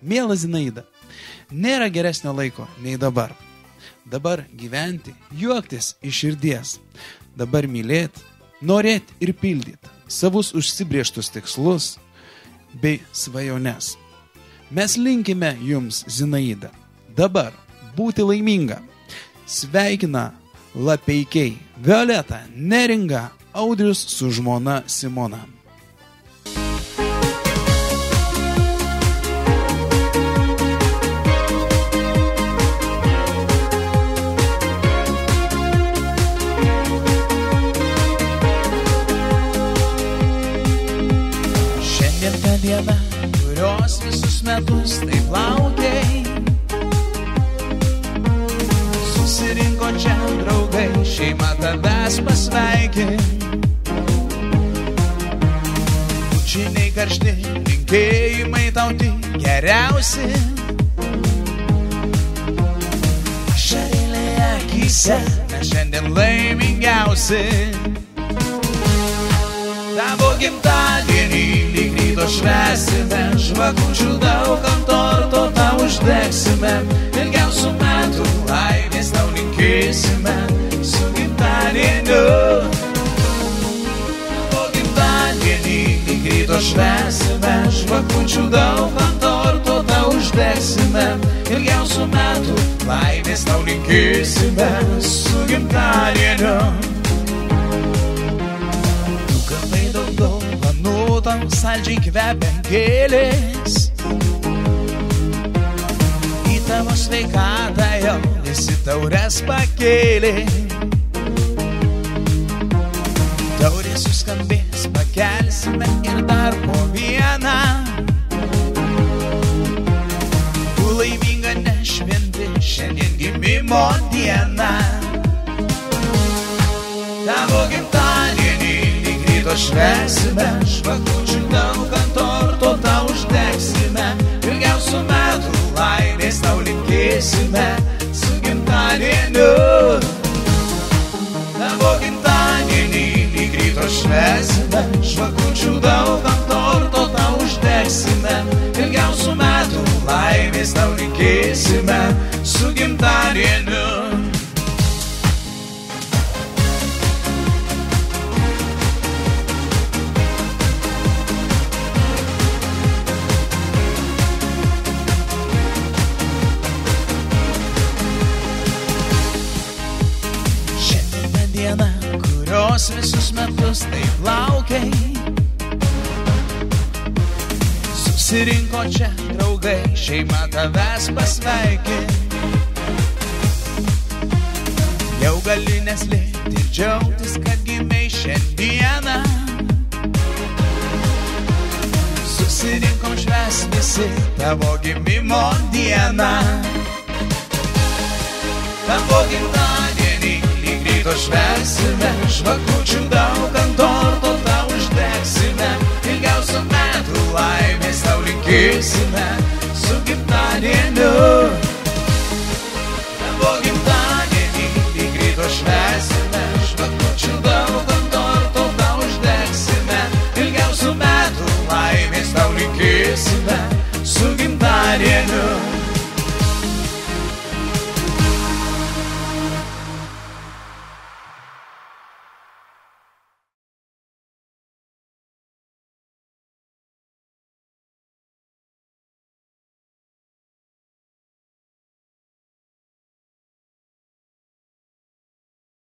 Miela Zinaida, nėra geresnio laiko nei dabar. Dabar gyventi, juoktis iš širdies. Dabar mylėti, norėti ir pildyti savus užsibrieštus tikslus bei svajones. Mes linkime jums, Zinaida, dabar būti laiminga. Sveikina Lapeikiai, Violeta, Neringa, Audrius su žmona Simona. Šiandien ta diena, kurios visus metus taip laukiai. Susirinko čia draugai, šeima tavęs pasveikin. Bučiniai karšti, linkėjimai tau tik geriausi. Ašarėlė akyse, mes šiandien laimingiausi. Tavo gimtadienį lyg ryto švęsime, žvakučių daug ant torto tau uždegsime. Ilgiausių metų laimės tau linkėsime, su gimtadieniu. Tavo gimtadienį lyg ryto švęsime, žvakučių daug ant torto tau uždegsime. Ilgiausių metų laimės tau linkėsime, su gimtadieniu. Dovanų tau saldžiai kvepia gėlės. Į tavo sveikatą jau visi taures pakėlė. Taurė suskambės, pakelsime ir dar po vieną. Tu laiminga nešventi šiandien gimimo dieną. Tavo gimtadienį ryto švęsime, žvakučių daug ant torto tau uždegsime. Ilgiausių metų laimės tau linkėsime, su gimtadieniu. Tavo gimtadienį lyg ryto švęsime, žvakučių daug ant torto tau uždegsime. Ilgiausių metų laimės tau linkėsime, su gimtadieniu. Kurios visus metus taip laukiai. Susirinko čia draugai, šeima tavęs pasveikin. Jau gali neslėpti ir džiaugtis, kad gimei šiandieną. Susirinkom švęs visi tavo gimimo dieną. Tavo gimtadienį ryto švęsime, žvakučių daug ant torto tau uždegsime. Ilgiausių metų laimės tau linkėsime.